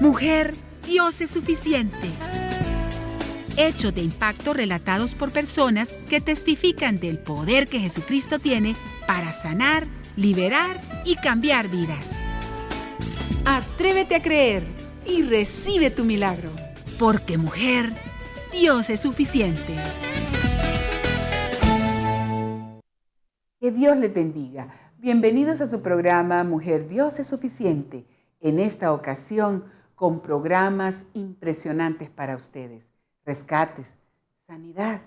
Mujer, Dios es suficiente. Hechos de impacto relatados por personas que testifican del poder que Jesucristo tiene para sanar, liberar y cambiar vidas. Atrévete a creer y recibe tu milagro. Porque mujer, Dios es suficiente. Que Dios les bendiga. Bienvenidos a su programa Mujer, Dios es suficiente. En esta ocasión, con programas impresionantes para ustedes. Rescates, sanidad.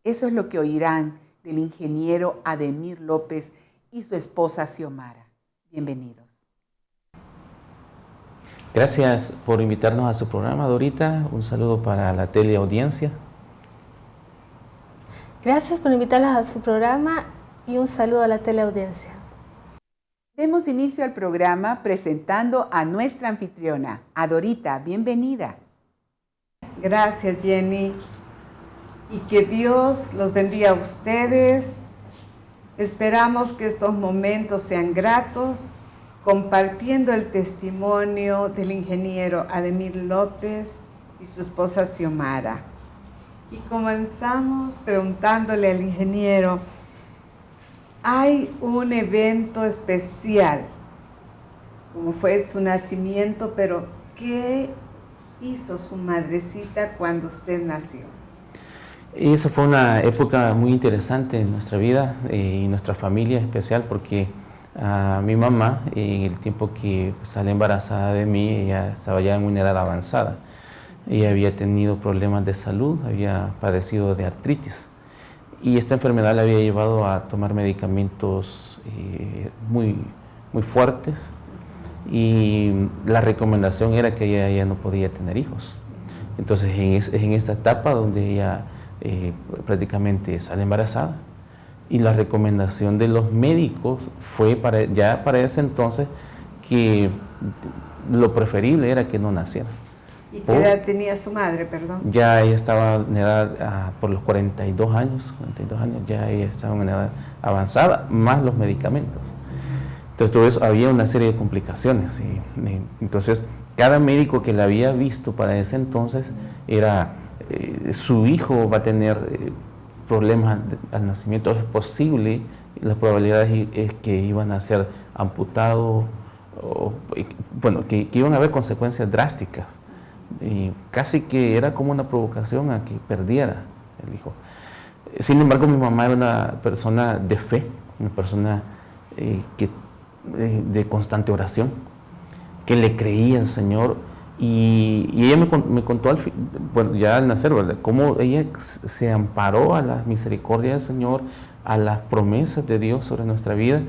Eso es lo que oirán del ingeniero Ademir López y su esposa Xiomara. Bienvenidos. Gracias por invitarnos a su programa, Dorita. Un saludo para la teleaudiencia. Gracias por invitarnos a su programa y un saludo a la teleaudiencia. Demos inicio al programa presentando a nuestra anfitriona, a Dorita. Bienvenida. Gracias, Jenny. Y que Dios los bendiga a ustedes. Esperamos que estos momentos sean gratos, compartiendo el testimonio del ingeniero Ademir López y su esposa Xiomara. Y comenzamos preguntándole al ingeniero, hay un evento especial, como fue su nacimiento, pero ¿qué hizo su madrecita cuando usted nació? Esa fue una época muy interesante en nuestra vida y nuestra familia especial, porque mi mamá, en el tiempo que sale embarazada de mí, ella estaba ya en una edad avanzada. Ella había tenido problemas de salud, había padecido de artritis. Y esta enfermedad la había llevado a tomar medicamentos muy fuertes, y la recomendación era que ella ya no podía tener hijos. Entonces en esta etapa donde ella prácticamente sale embarazada, y la recomendación de los médicos fue ya para ese entonces que lo preferible era que no naciera. ¿Y qué edad tenía su madre, perdón? Ya ella estaba en edad, por los 42 años, ya ella estaba en edad avanzada, más los medicamentos. Entonces todo eso, había una serie de complicaciones. Entonces cada médico que la había visto para ese entonces era, su hijo va a tener problemas al nacimiento, es posible, la probabilidad es que iban a ser amputados, que iban a haber consecuencias drásticas. Y casi que era como una provocación a que perdiera el hijo. Sin embargo, mi mamá era una persona de fe, una persona de constante oración, que le creía al Señor, y ella me contó ya al nacer, ¿verdad?, cómo ella se amparó a la misericordia del Señor, a las promesas de Dios sobre nuestra vida,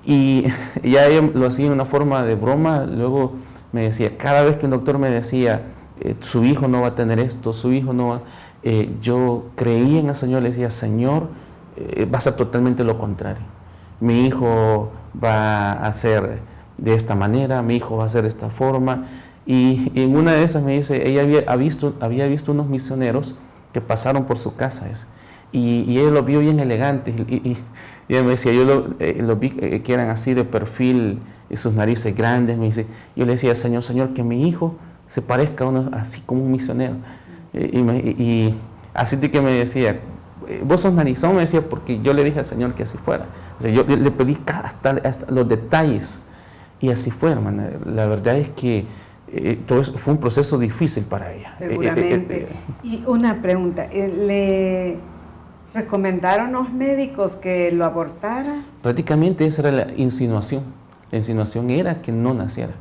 y ya ella lo hacía en una forma de broma. Luego me decía, cada vez que un doctor me decía, su hijo no va a tener esto, su hijo no va, yo creía en el Señor, le decía, Señor, va a ser totalmente lo contrario. Mi hijo va a ser de esta manera, mi hijo va a ser de esta forma. Y en una de esas me dice, ella había visto unos misioneros que pasaron por su casa, y ella los vio bien elegantes, y ella me decía, yo los vi que eran así de perfil, y sus narices grandes. Me dice, yo le decía, Señor, que mi hijo se parezca a uno así como un misionero. Y así de que me decía, vos sos narizón, me decía, porque yo le dije al Señor que así fuera. O sea, yo le pedí hasta los detalles, y así fue, hermana. La verdad es que todo eso fue un proceso difícil para ella. Seguramente. Y una pregunta, ¿le recomendaron los médicos que lo abortara? Prácticamente esa era la insinuación. La insinuación era que no naciera,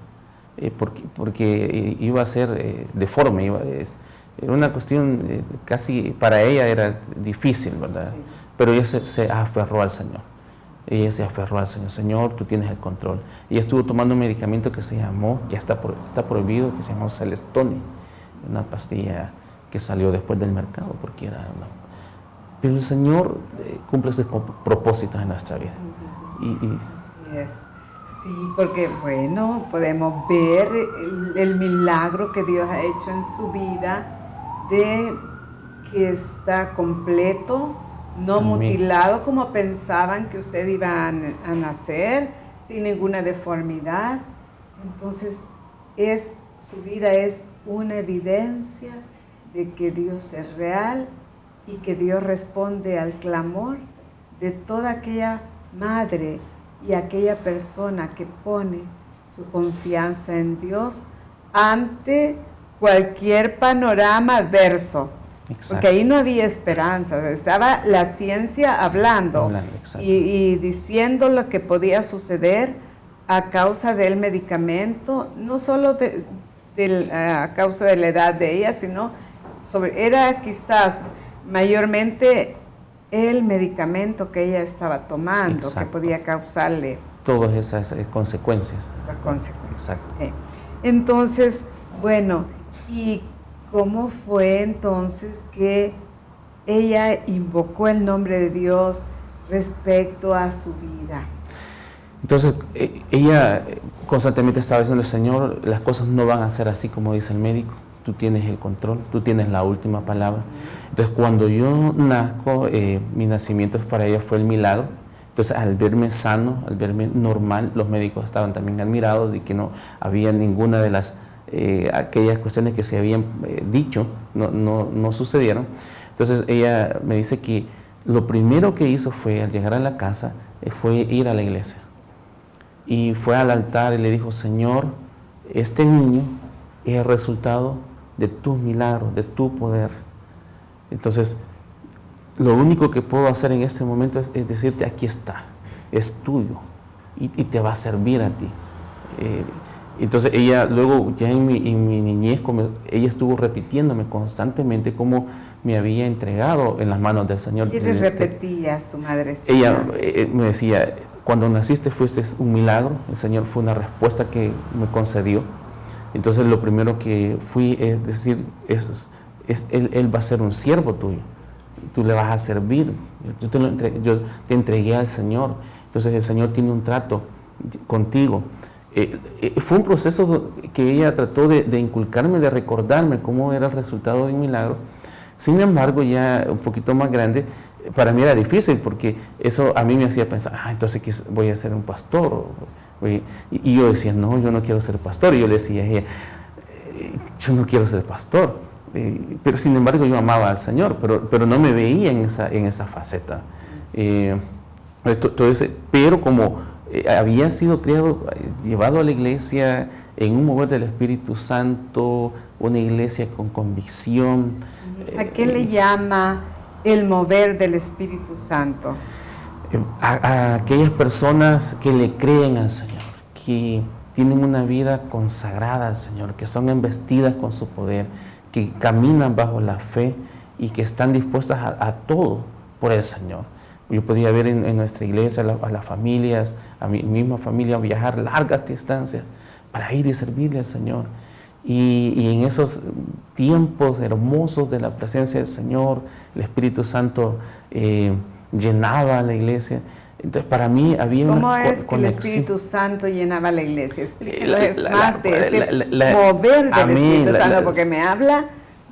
porque iba a ser deforme, era una cuestión casi para ella era difícil, ¿verdad? Sí. Pero ella se aferró al Señor. Ella se aferró al Señor. Señor, tú tienes el control. Ella estuvo tomando un medicamento que se llamó, ya está prohibido, que se llamó Celestone, una pastilla que salió después del mercado, porque era una... Pero el Señor cumple sus propósitos en nuestra vida. Así es. Sí, porque bueno, podemos ver el milagro que Dios ha hecho en su vida, de que está completo, no Amén. Mutilado como pensaban que usted iba a nacer, sin ninguna deformidad. Entonces es su vida es una evidencia de que Dios es real y que Dios responde al clamor de toda aquella madre y aquella persona que pone su confianza en Dios ante cualquier panorama adverso. Exacto. Porque ahí no había esperanza, estaba la ciencia hablando y diciendo lo que podía suceder a causa del medicamento, no solo a causa de la edad de ella, sino era quizás mayormente el medicamento que ella estaba tomando. Exacto. Que podía causarle todas esas consecuencias. Esas consecuencias. Exacto. Okay. Entonces, bueno, ¿y cómo fue entonces que ella invocó el nombre de Dios respecto a su vida? Entonces, ella constantemente estaba diciendo: Señor, las cosas no van a ser así como dice el médico, tú tienes el control, tú tienes la última palabra. Entonces, cuando yo nazco, mi nacimiento para ella fue el milagro. Entonces, al verme sano, al verme normal, los médicos estaban también admirados de que no había ninguna de las aquellas cuestiones que se habían dicho, no sucedieron. Entonces, ella me dice que lo primero que hizo fue, al llegar a la casa, fue ir a la iglesia. Y fue al altar y le dijo: Señor, este niño es el resultado de tus milagros, de tu poder. Entonces, lo único que puedo hacer en este momento es decirte: aquí está, es tuyo y te va a servir a ti. Entonces ella luego, ya en mi niñez, ella estuvo repitiéndome constantemente cómo me había entregado en las manos del Señor. Y le repetía a su madrecita. Ella me decía: cuando naciste fuiste un milagro, el Señor fue una respuesta que me concedió. Entonces lo primero que fui es decir, Él va a ser un siervo tuyo, tú le vas a servir, yo te entregué al Señor. Entonces el Señor tiene un trato contigo. Fue un proceso que ella trató de inculcarme, de recordarme cómo era el resultado de un milagro. Sin embargo, ya un poquito más grande, para mí era difícil, porque eso a mí me hacía pensar: entonces voy a ser un pastor. Y yo decía: no, yo no quiero ser pastor. Y yo le decía a ella: yo no quiero ser pastor. Pero sin embargo yo amaba al Señor, pero no me veía en esa faceta. Pero como había sido criado, llevado a la iglesia en un mover del Espíritu Santo, una iglesia con convicción. ¿A qué le llama el mover del Espíritu Santo? A aquellas personas que le creen al Señor, que tienen una vida consagrada al Señor, que son embestidas con su poder, que caminan bajo la fe y que están dispuestas a todo por el Señor. Yo podía ver en nuestra iglesia a las familias, a mi misma familia, viajar largas distancias para ir y servirle al Señor. Y en esos tiempos hermosos de la presencia del Señor, el Espíritu Santo llenaba la iglesia. Entonces, para mí había una ¿Cómo es que el Espíritu Santo llenaba la iglesia? Explíquenos más de ese mover del Espíritu Santo, porque me habla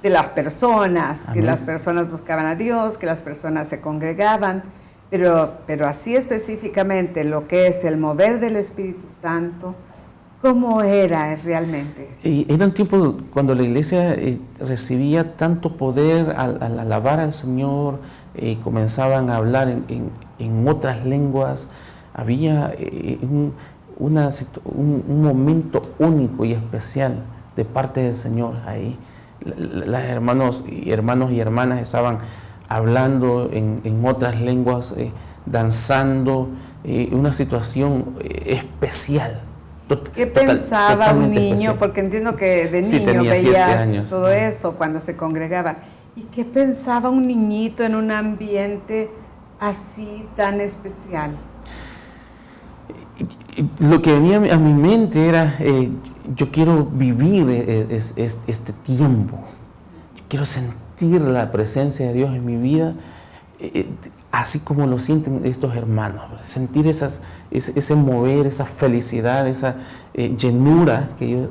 de las personas, que las personas buscaban a Dios, que las personas se congregaban, pero así específicamente lo que es el mover del Espíritu Santo, ¿cómo era realmente? Era un tiempo cuando la iglesia recibía tanto poder al alabar al Señor, comenzaban a hablar en otras lenguas. Había un momento único y especial de parte del Señor ahí. Los hermanos y hermanas estaban hablando en otras lenguas, danzando, una situación especial. ¿Qué pensaba un niño? Especial. Porque entiendo que de niño tenía veía todo eso cuando se congregaba. ¿Y qué pensaba un niñito en un ambiente así tan especial? Lo que venía a mi mente era: yo quiero vivir este tiempo, yo quiero sentir la presencia de Dios en mi vida, así como lo sienten estos hermanos, sentir ese mover, esa felicidad, esa llenura que yo...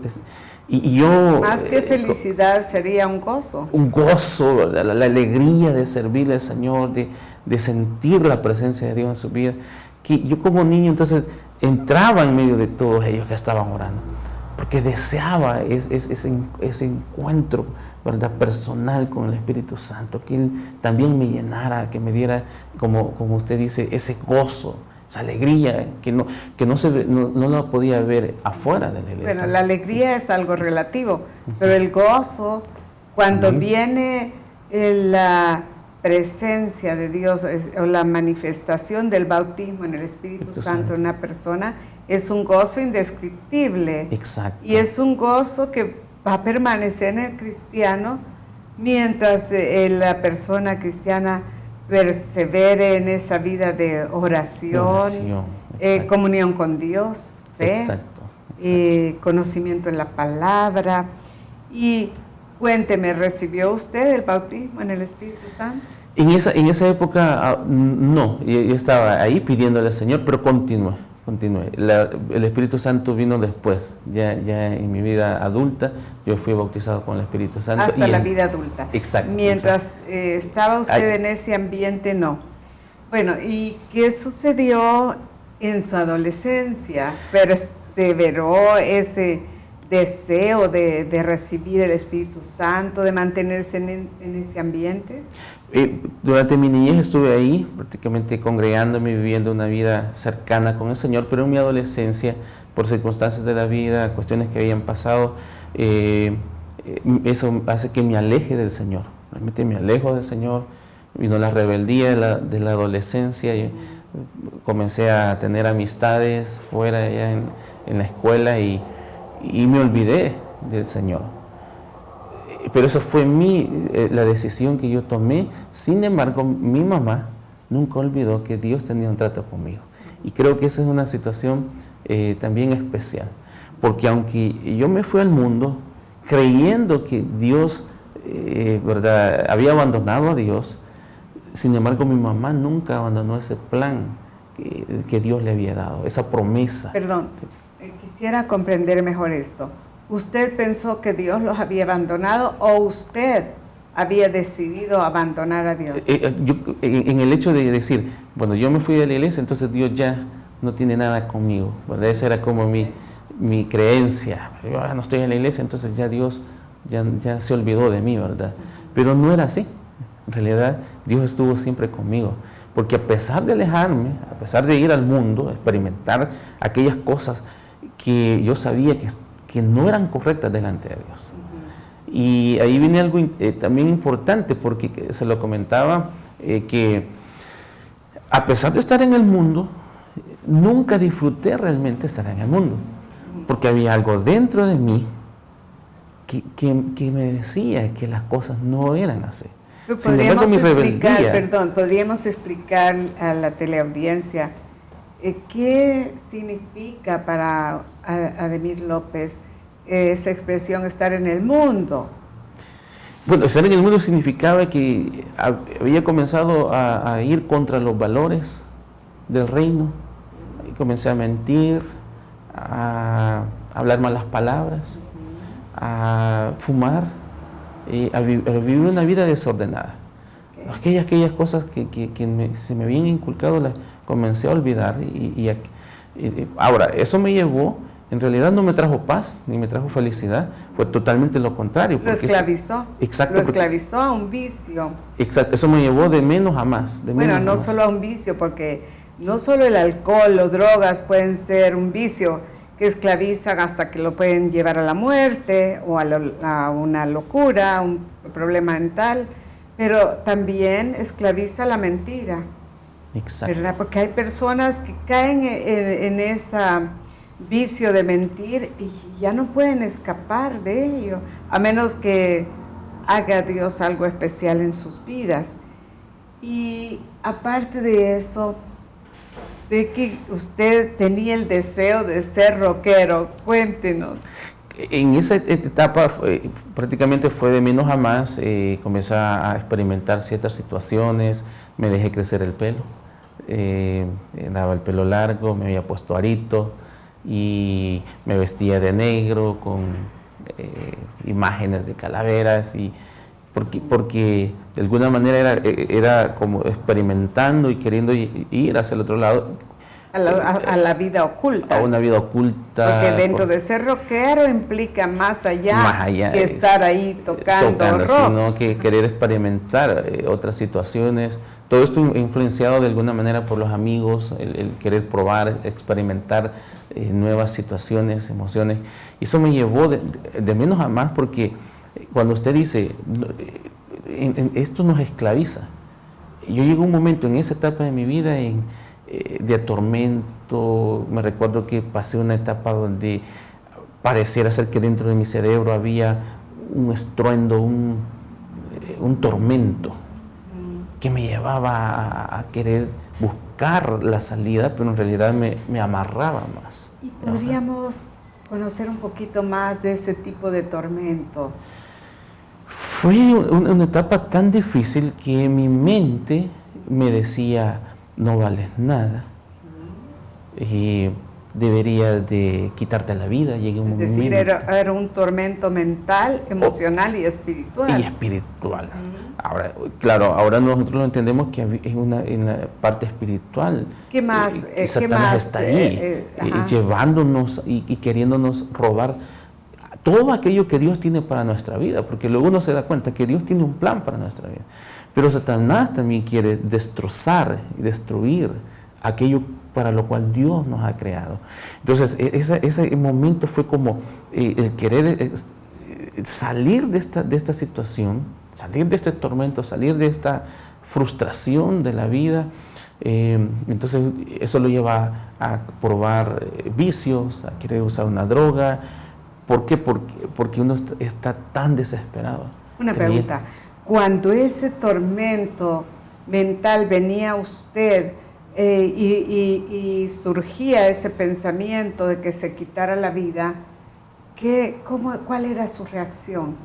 Y yo, más que felicidad, sería un gozo. Un gozo, la alegría de servirle al Señor, de sentir la presencia de Dios en su vida. Que yo como niño entonces entraba en medio de todos ellos que estaban orando. porque deseaba ese encuentro, ¿verdad?, personal con el Espíritu Santo, que Él también me llenara, que me diera, como usted dice, ese gozo, esa alegría que no la podía ver afuera de la iglesia. Bueno, la alegría es algo relativo, pero el gozo, cuando viene la presencia de Dios o la manifestación del bautismo en el Espíritu Santo en una persona, es un gozo indescriptible. Exacto. Y es un gozo que va a permanecer en el cristiano mientras la persona cristiana persevere en esa vida de oración, comunión con Dios, fe, conocimiento en la palabra. Y cuénteme, ¿recibió usted el bautismo en el Espíritu Santo? En esa época no, yo estaba ahí pidiéndole al Señor, pero continué. El Espíritu Santo vino después, ya en mi vida adulta, yo fui bautizado con el Espíritu Santo. Hasta la vida adulta. Exacto. Mientras estaba usted en ese ambiente, no. Bueno, ¿y qué sucedió en su adolescencia? ¿Perseveró ese deseo de recibir el Espíritu Santo, de mantenerse en ese ambiente? Durante mi niñez estuve ahí, prácticamente congregándome, viviendo una vida cercana con el Señor, pero en mi adolescencia, por circunstancias de la vida, cuestiones que habían pasado, eso hace que me aleje del Señor. Realmente me alejo del Señor. Vino la rebeldía de la adolescencia, y comencé a tener amistades fuera allá en la escuela y me olvidé del Señor. Pero esa fue la decisión que yo tomé. Sin embargo, mi mamá nunca olvidó que Dios tenía un trato conmigo. Y creo que esa es una situación también especial. Porque aunque yo me fui al mundo creyendo que Dios, ¿verdad?, había abandonado a Dios, sin embargo, mi mamá nunca abandonó ese plan que Dios le había dado, esa promesa. Perdón, quisiera comprender mejor esto. ¿Usted pensó que Dios los había abandonado o usted había decidido abandonar a Dios? En el hecho de decir, bueno, yo me fui de la iglesia, entonces Dios ya no tiene nada conmigo, ¿verdad? Esa era como mi creencia. Yo no estoy en la iglesia, entonces ya Dios ya se olvidó de mí, ¿verdad? Pero no era así. En realidad, Dios estuvo siempre conmigo. Porque a pesar de alejarme, a pesar de ir al mundo, experimentar aquellas cosas que yo sabía que no eran correctas delante de Dios. Y ahí viene algo también importante, porque se lo comentaba, que a pesar de estar en el mundo, nunca disfruté realmente estar en el mundo, porque había algo dentro de mí que me decía que las cosas no eran así. Podríamos explicar a la teleaudiencia qué significa para Ademir López esa expresión estar en el mundo. Bueno, estar en el mundo significaba que había comenzado a ir contra los valores del reino. Y comencé a mentir, a hablar malas palabras, a fumar, a vivir una vida desordenada. Aquellas cosas que se me habían inculcado las comencé a olvidar. Ahora, eso me llevó, en realidad no me trajo paz, ni me trajo felicidad, fue totalmente lo contrario. Lo esclavizó. Exacto. Lo esclavizó a un vicio. Exacto, eso me llevó de menos a más. Bueno, no solo a un vicio, porque no solo el alcohol o drogas pueden ser un vicio que esclavizan hasta que lo pueden llevar a la muerte o a una locura, un problema mental, pero también esclaviza la mentira. Exacto. ¿Verdad? Porque hay personas que caen en ese vicio de mentir y ya no pueden escapar de ello, a menos que haga Dios algo especial en sus vidas. Y aparte de eso, sé que usted tenía el deseo de ser rockero. Cuéntenos. En esa etapa prácticamente fue de menos a más. Comencé a experimentar ciertas situaciones, me dejé crecer el pelo, daba el pelo largo, me había puesto arito y me vestía de negro con imágenes de calaveras, y porque de alguna manera era como experimentando y queriendo ir hacia el otro lado, a la vida oculta. A una vida oculta. Porque dentro de ser rockero implica más allá que estar ahí tocando rock. Sino que querer experimentar otras situaciones. Todo esto influenciado de alguna manera por los amigos, el querer probar, experimentar nuevas situaciones, emociones. Y eso me llevó de menos a más, porque cuando usted dice, esto nos esclaviza. Yo llegué a un momento en esa etapa de mi vida de atormento. Me recuerdo que pasé una etapa donde pareciera ser que dentro de mi cerebro había un estruendo, un tormento que me llevaba a querer buscar la salida, pero en realidad me amarraba más. ¿Y podríamos conocer un poquito más de ese tipo de tormento? Fue una etapa tan difícil que mi mente me decía, no vales nada, y deberías de quitarte la vida. Llegué a un es decir, era un tormento mental, emocional y espiritual. Y espiritual. Ahora, claro, ahora nosotros lo entendemos que es en la parte espiritual. ¿Qué más? Y Satanás está ahí, llevándonos y queriéndonos robar todo aquello que Dios tiene para nuestra vida, porque luego uno se da cuenta que Dios tiene un plan para nuestra vida. Pero Satanás también quiere destrozar y destruir aquello para lo cual Dios nos ha creado. Entonces, ese momento fue como el querer salir de esta situación, salir de este tormento, salir de esta frustración de la vida. Entonces, eso lo lleva a probar vicios, a querer usar una droga. ¿Por qué? Porque uno está tan desesperado. Una pregunta. Cuando ese tormento mental venía a usted y surgía ese pensamiento de que se quitara la vida, ¿cuál era su reacción?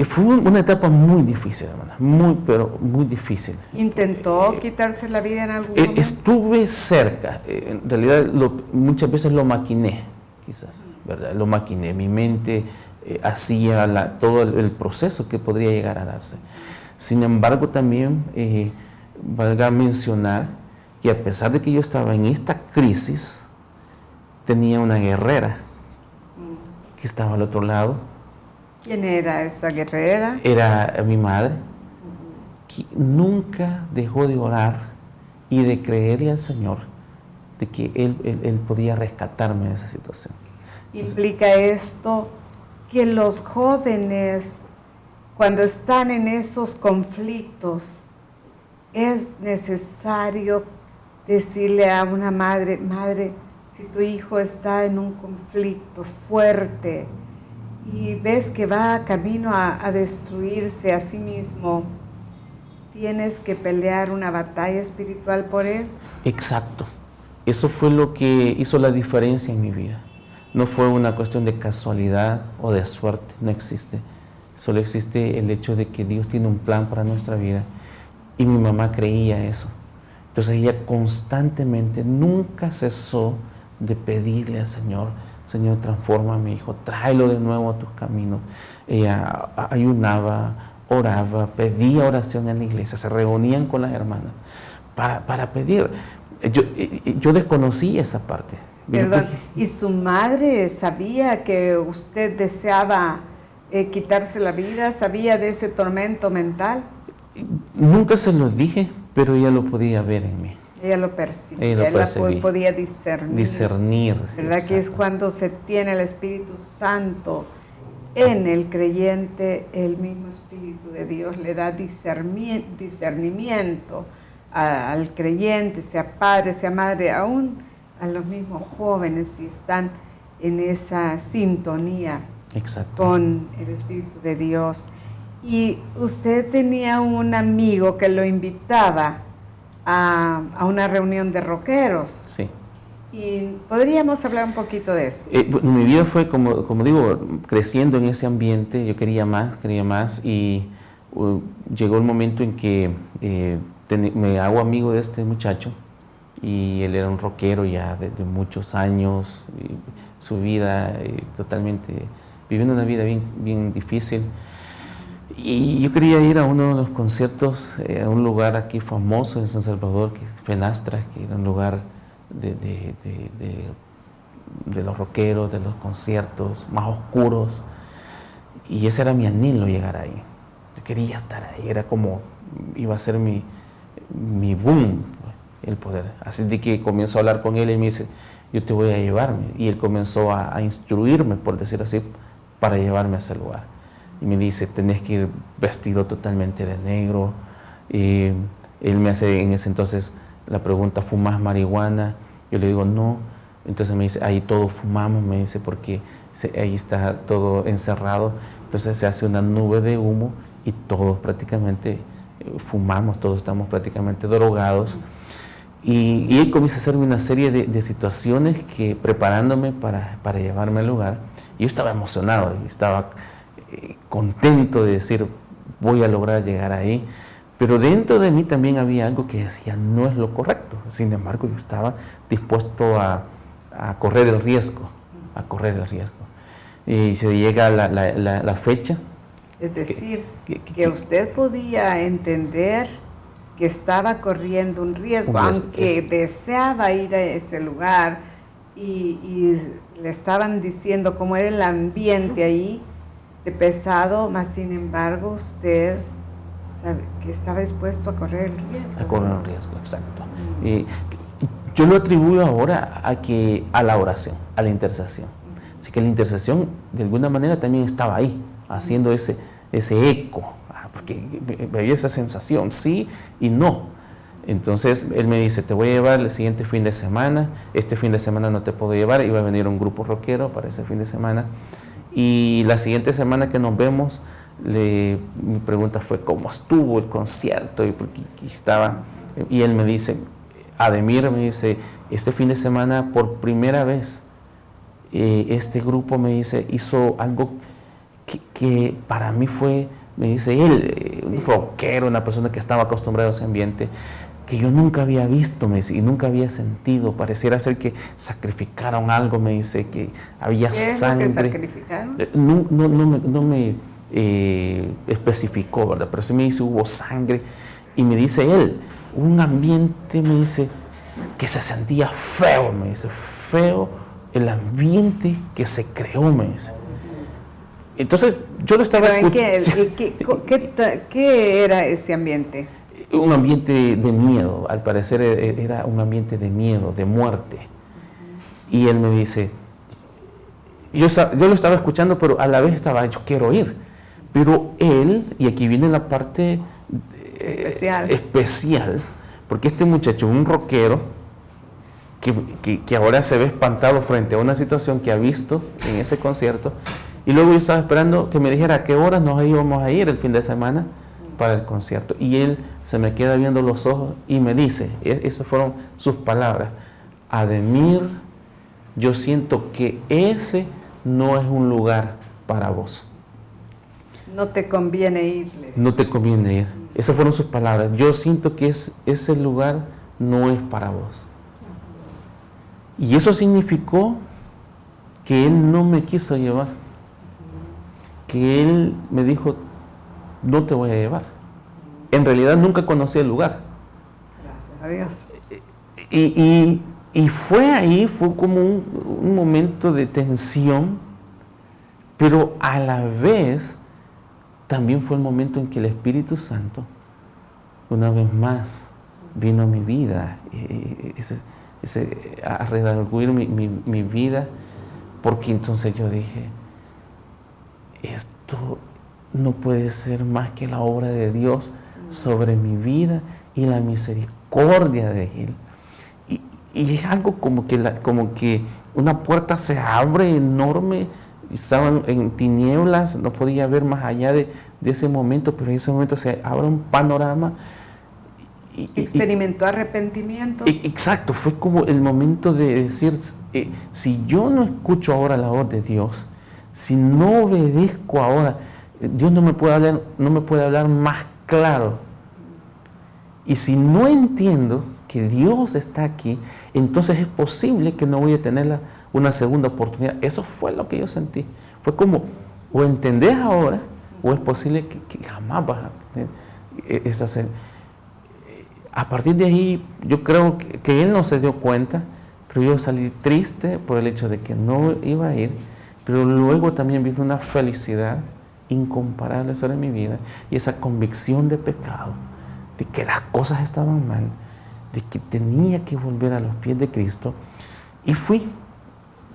Fue una etapa muy difícil, hermana, pero muy difícil. ¿Intentó quitarse la vida en algún momento? Estuve cerca, en realidad muchas veces lo maquiné, quizás, ¿verdad? Lo maquiné, mi mente hacía todo el proceso que podría llegar a darse. Sin embargo, también valga mencionar que a pesar de que yo estaba en esta crisis, tenía una guerrera que estaba al otro lado. ¿Quién era esa guerrera? Era mi madre, que nunca dejó de orar y de creerle al Señor de que Él podía rescatarme de esa situación. ¿Implica esto que los jóvenes, cuando están en esos conflictos, es necesario decirle a una madre, si tu hijo está en un conflicto fuerte y ves que va camino a destruirse a sí mismo, tienes que pelear una batalla espiritual por él? Exacto. Eso fue lo que hizo la diferencia en mi vida. No fue una cuestión de casualidad o de suerte, no existe. Solo existe el hecho de que Dios tiene un plan para nuestra vida, y mi mamá creía eso. Entonces ella constantemente, nunca cesó de pedirle al Señor, Señor, transforma a mi hijo, tráelo de nuevo a tus caminos. Ella ayunaba, oraba, pedía oración en la iglesia, se reunían con las hermanas para pedir. Yo desconocí esa parte. Perdón, ¿y su madre sabía que usted deseaba quitarse la vida? ¿Sabía de ese tormento mental? Nunca se lo dije, pero ella lo podía ver en mí. Ella lo percibía, ella podía discernir. ¿Verdad? Exacto. Que es cuando se tiene el Espíritu Santo en el creyente, el mismo Espíritu de Dios le da discernimiento al creyente, sea padre, sea madre, aún a los mismos jóvenes, si están en esa sintonía con el Espíritu de Dios. Y usted tenía un amigo que lo invitaba a una reunión de rockeros. Sí. Y podríamos hablar un poquito de eso. Mi vida fue, como digo, creciendo en ese ambiente. Yo quería más, y llegó el momento en que me hago amigo de este muchacho, y él era un rockero ya de muchos años, y su vida totalmente, viviendo una vida bien, bien difícil. Y yo quería ir a uno de los conciertos, a un lugar aquí famoso en San Salvador, que es Fenastra, que era un lugar de los rockeros, de los conciertos más oscuros. Y ese era mi anhelo, llegar ahí. Yo quería estar ahí, era como, iba a ser mi boom, el poder. Así de que comienzo a hablar con él y me dice, yo te voy a llevarme. Y él comenzó a instruirme, por decir así, para llevarme a ese lugar. Y me dice, tenés que ir vestido totalmente de negro. Y él me hace en ese entonces la pregunta, ¿fumas marihuana? Yo le digo, no. Entonces me dice, ahí todos fumamos, me dice, porque ahí está todo encerrado. Entonces se hace una nube de humo y todos prácticamente fumamos, todos estamos prácticamente drogados. Y él comienza a hacerme una serie de situaciones que preparándome para llevarme al lugar. Y yo estaba emocionado, y estaba contento de decir, voy a lograr llegar ahí. Pero dentro de mí también había algo que decía, no es lo correcto. Sin embargo, yo estaba dispuesto a correr el riesgo, Y se llega la fecha. Es decir, que usted podía entender que estaba corriendo un riesgo, aunque deseaba ir a ese lugar y le estaban diciendo cómo era el ambiente ahí de pesado, mas sin embargo usted sabe que estaba dispuesto a correr el riesgo. A correr el riesgo, exacto. Yo lo atribuyo ahora a la oración, a la intercesión. Así que la intercesión de alguna manera también estaba ahí, haciendo ese eco, porque había esa sensación, sí y no. Entonces él me dice, te voy a llevar el siguiente fin de semana, este fin de semana no te puedo llevar, iba a venir un grupo rockero para ese fin de semana, y la siguiente semana que nos vemos, mi pregunta fue, ¿cómo estuvo el concierto? Y él me dice, Ademir, me dice, este fin de semana por primera vez, este grupo, me dice, hizo algo que para mí fue, me dice él, un rockero, una persona que estaba acostumbrada a ese ambiente, que yo nunca había visto, me dice, y nunca había sentido. Pareciera ser que sacrificaron algo, me dice, que había sangre. ¿Qué es lo que sacrificaron? No me especificó, ¿verdad? Pero sí me dice, hubo sangre. Y me dice él, un ambiente, me dice, que se sentía feo, me dice, feo el ambiente que se creó, me dice. Entonces, yo lo estaba escuchando. ¿Qué era ese ambiente? Un ambiente de miedo, al parecer era un ambiente de miedo, de muerte. Y él me dice, yo lo estaba escuchando, pero a la vez yo quiero ir. Pero él, y aquí viene la parte especial, porque este muchacho, un rockero, que ahora se ve espantado frente a una situación que ha visto en ese concierto, y luego yo estaba esperando que me dijera a qué hora nos íbamos a ir el fin de semana para el concierto. Y él se me queda viendo los ojos y me dice, esas fueron sus palabras, Ademir, yo siento que ese no es un lugar para vos. No te conviene ir. No te conviene ir. Esas fueron sus palabras. Yo siento que ese lugar no es para vos. Y eso significó que él no me quiso llevar. Que él me dijo, no te voy a llevar. En realidad nunca conocí el lugar. Gracias a Dios. Y fue como un momento de tensión, pero a la vez también fue el momento en que el Espíritu Santo, una vez más, vino a mi vida, a redarguir mi vida, porque entonces yo dije, esto no puede ser más que la obra de Dios sobre mi vida y la misericordia de Él. Y es algo como que una puerta se abre enorme, estaban en tinieblas, no podía ver más allá de ese momento, pero en ese momento se abre un panorama. ¿Experimentó arrepentimiento? Exacto, fue como el momento de decir, si yo no escucho ahora la voz de Dios, si no obedezco ahora, Dios no me puede hablar más claro. Y si no entiendo que Dios está aquí, entonces es posible que no voy a tener una segunda oportunidad. Eso fue lo que yo sentí. Fue como, o entendés ahora o es posible que jamás vas a tener esa sed. A partir de ahí, yo creo que él no se dio cuenta, pero yo salí triste por el hecho de que no iba a ir, pero luego también vino una felicidad incomparable sobre mi vida y esa convicción de pecado, de que las cosas estaban mal, de que tenía que volver a los pies de Cristo, y fui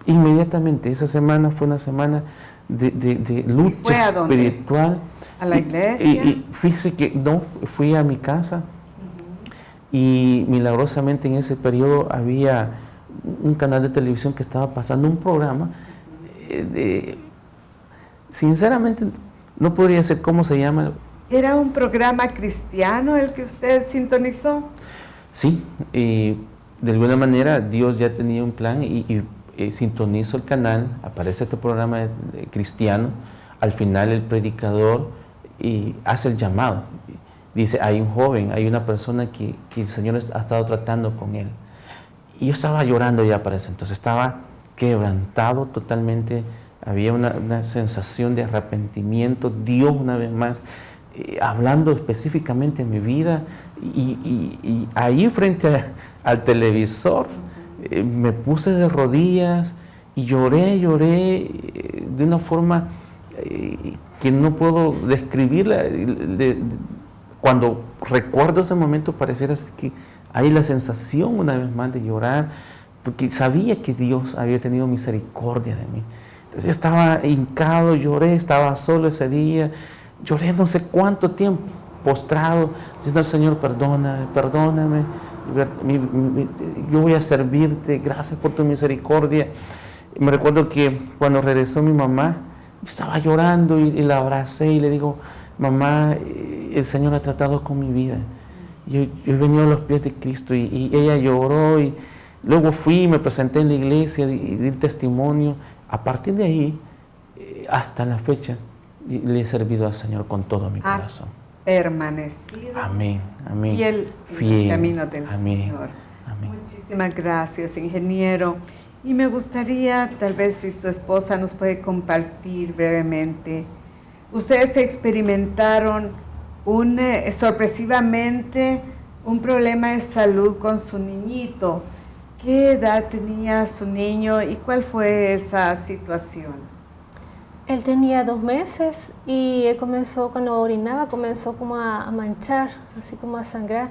inmediatamente. Esa semana fue una semana de lucha espiritual. ¿A la iglesia? Y fíjese que no, fui a mi casa y milagrosamente en ese periodo había un canal de televisión que estaba pasando un programa sinceramente no podría ser cómo se llama. ¿Era un programa cristiano el que usted sintonizó? Sí, de alguna manera Dios ya tenía un plan y sintonizo el canal, aparece este programa cristiano, al final el predicador hace el llamado, dice, hay un joven, hay una persona que el Señor ha estado tratando con él. Y yo estaba llorando ya para eso, entonces estaba quebrantado totalmente, había una sensación de arrepentimiento, Dios una vez más hablando específicamente en mi vida, y ahí frente al televisor me puse de rodillas y lloré de una forma que no puedo describirla. Cuando recuerdo ese momento pareciera que hay la sensación una vez más de llorar, porque sabía que Dios había tenido misericordia de mí. Entonces yo estaba hincado, lloré, estaba solo ese día, lloré no sé cuánto tiempo, postrado, diciendo al Señor, perdóname, yo voy a servirte, gracias por tu misericordia. Y me recuerdo que cuando regresó mi mamá, yo estaba llorando y la abracé y le digo, mamá, el Señor ha tratado con mi vida. Yo he venido a los pies de Cristo, y ella lloró, y luego fui y me presenté en la iglesia y di testimonio. A partir de ahí, hasta la fecha, le he servido al Señor con todo mi corazón. Permanecido. Amén. Fiel en los caminos del Señor. Amén. Muchísimas gracias, ingeniero. Y me gustaría, tal vez si su esposa nos puede compartir brevemente, ustedes experimentaron sorpresivamente un problema de salud con su niñito. ¿Qué edad tenía su niño y cuál fue esa situación? Él tenía 2 meses y él comenzó, cuando orinaba, comenzó como a manchar, así como a sangrar.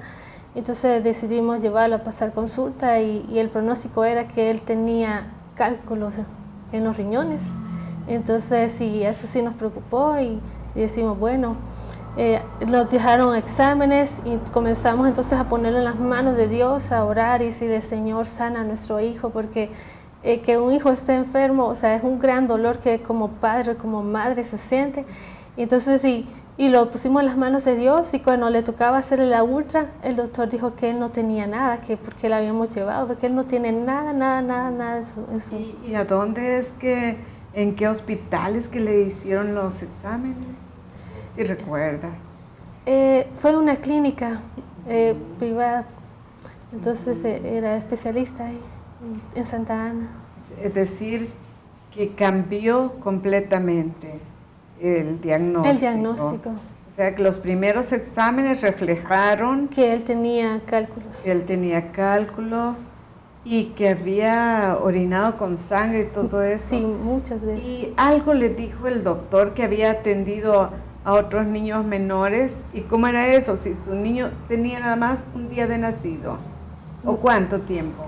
Entonces decidimos llevarlo a pasar consulta y el pronóstico era que él tenía cálculos en los riñones. Entonces sí, eso sí nos preocupó y decimos, bueno, nos dejaron exámenes y comenzamos entonces a ponerlo en las manos de Dios, a orar y decirle, Señor, sana a nuestro hijo, porque que un hijo esté enfermo, o sea, es un gran dolor que como padre, como madre se siente. Y entonces y lo pusimos en las manos de Dios, y cuando le tocaba hacerle la ultra, el doctor dijo que él no tenía nada, que porque la habíamos llevado, porque él no tiene nada. Eso. ¿Y a dónde es que, en qué hospitales que le hicieron los exámenes? Si recuerda. Fue una clínica privada, entonces era especialista ahí, en Santa Ana. Es decir, que cambió completamente el diagnóstico. El diagnóstico. O sea, que los primeros exámenes reflejaron que él tenía cálculos. Que él tenía cálculos y que había orinado con sangre y todo eso. Sí, muchas veces. Y algo le dijo el doctor, que había atendido a otros niños menores. ¿Y cómo era eso? Si su niño tenía nada más un día de nacido. ¿O cuánto tiempo?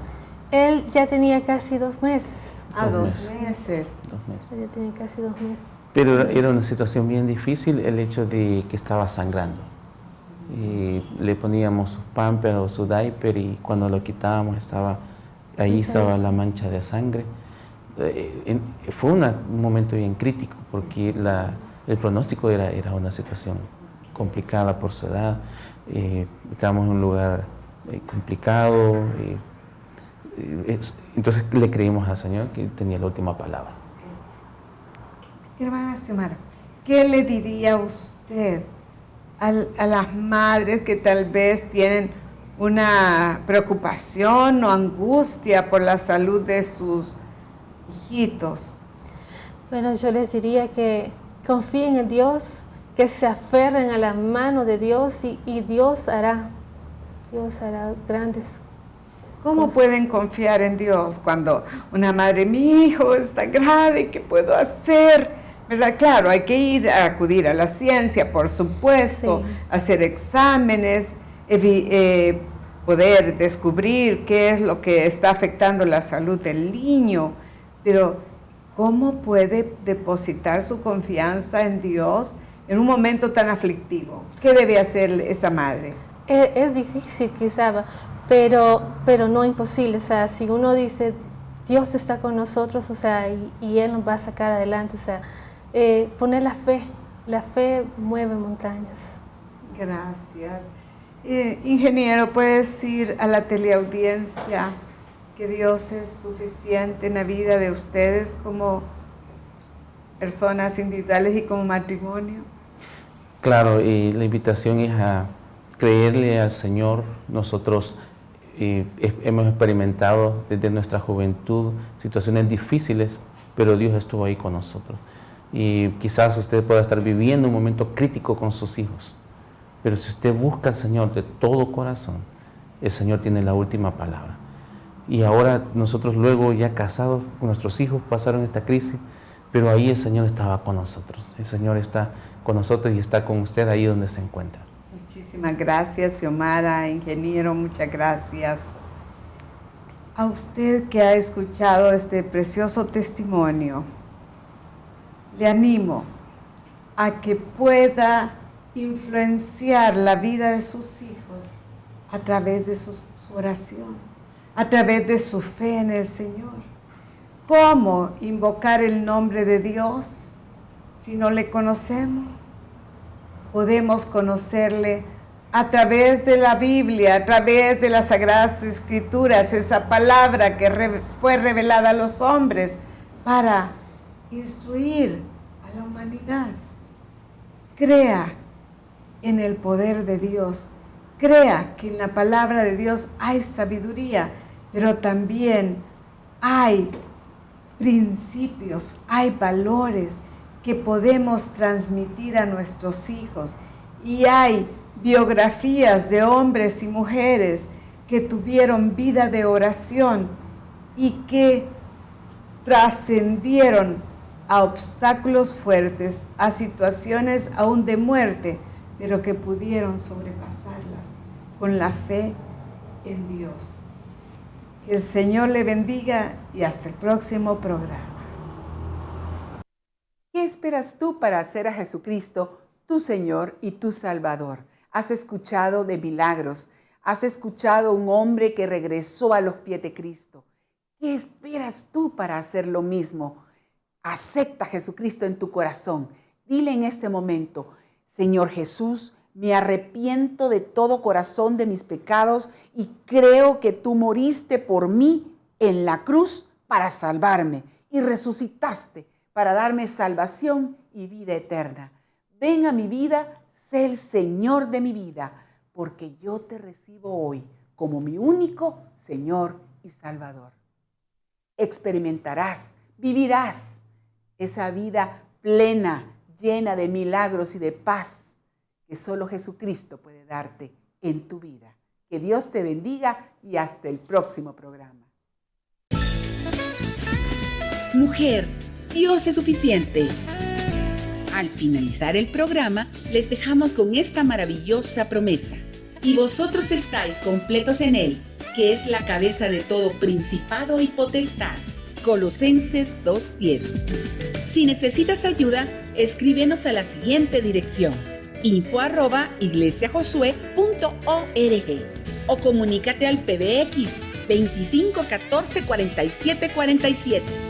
Él ya tenía casi 2 meses. 2 meses. 2 meses. Ya tenía casi 2 meses. Pero era una situación bien difícil el hecho de que estaba sangrando. Y le poníamos su pamper o su diaper, y cuando lo quitábamos ahí estaba la mancha de sangre. Fue un momento bien crítico, porque el pronóstico era una situación complicada por su edad. Estábamos en un lugar complicado. Entonces le creímos al Señor que tenía la última palabra. Hermana Xiomara, ¿qué le diría usted a las madres que tal vez tienen una preocupación o angustia por la salud de sus hijitos? Bueno, yo les diría que confíen en Dios, que se aferren a la mano de Dios y Dios hará grandes ¿Cómo cosas. pueden confiar en Dios cuando una madre, mi hijo está grave, ¿qué puedo hacer? ¿Verdad? Claro, hay que acudir a la ciencia, por supuesto, Sí. hacer exámenes, poder descubrir qué es lo que está afectando la salud del niño, pero ¿cómo puede depositar su confianza en Dios en un momento tan aflictivo? ¿Qué debe hacer esa madre? Es difícil quizá, pero no imposible. O sea, si uno dice, Dios está con nosotros, o sea, y Él nos va a sacar adelante, o sea, poner la fe mueve montañas. Gracias. Ingeniero, ¿puede decir a la teleaudiencia que Dios es suficiente en la vida de ustedes como personas individuales y como matrimonio? Claro, y la invitación es a creerle al Señor. Nosotros hemos experimentado desde nuestra juventud situaciones difíciles, pero Dios estuvo ahí con nosotros. Y quizás usted pueda estar viviendo un momento crítico con sus hijos, pero si usted busca al Señor de todo corazón, el Señor tiene la última palabra. Y ahora nosotros luego ya casados, nuestros hijos pasaron esta crisis, pero ahí el Señor estaba con nosotros. El Señor está con nosotros y está con usted ahí donde se encuentra. Muchísimas gracias, Xiomara, ingeniero, muchas gracias. A usted que ha escuchado este precioso testimonio, le animo a que pueda influenciar la vida de sus hijos a través de su oración, a través de su fe en el Señor. ¿Cómo invocar el nombre de Dios si no le conocemos? Podemos conocerle a través de la Biblia, a través de las Sagradas Escrituras, esa palabra que fue revelada a los hombres para instruir a la humanidad. Crea en el poder de Dios, crea que en la palabra de Dios hay sabiduría, pero también hay principios, hay valores que podemos transmitir a nuestros hijos, y hay biografías de hombres y mujeres que tuvieron vida de oración y que trascendieron a obstáculos fuertes, a situaciones aún de muerte, pero que pudieron sobrepasarlas con la fe en Dios. Que el Señor le bendiga y hasta el próximo programa. ¿Qué esperas tú para hacer a Jesucristo tu Señor y tu Salvador? ¿Has escuchado de milagros? ¿Has escuchado un hombre que regresó a los pies de Cristo? ¿Qué esperas tú para hacer lo mismo? Acepta a Jesucristo en tu corazón. Dile en este momento: Señor Jesús, me arrepiento de todo corazón de mis pecados y creo que tú moriste por mí en la cruz para salvarme y resucitaste para darme salvación y vida eterna. Ven a mi vida, sé el Señor de mi vida, porque yo te recibo hoy como mi único Señor y Salvador. Experimentarás, vivirás esa vida plena, llena de milagros y de paz que solo Jesucristo puede darte en tu vida. Que Dios te bendiga y hasta el próximo programa. Mujer, Dios es suficiente. Al finalizar el programa, les dejamos con esta maravillosa promesa. Y vosotros estáis completos en Él, que es la cabeza de todo principado y potestad. Colosenses 2:10. Si necesitas ayuda, escríbenos a la siguiente dirección: info@iglesiajosue.org o comunícate al PBX 25 14 47 47.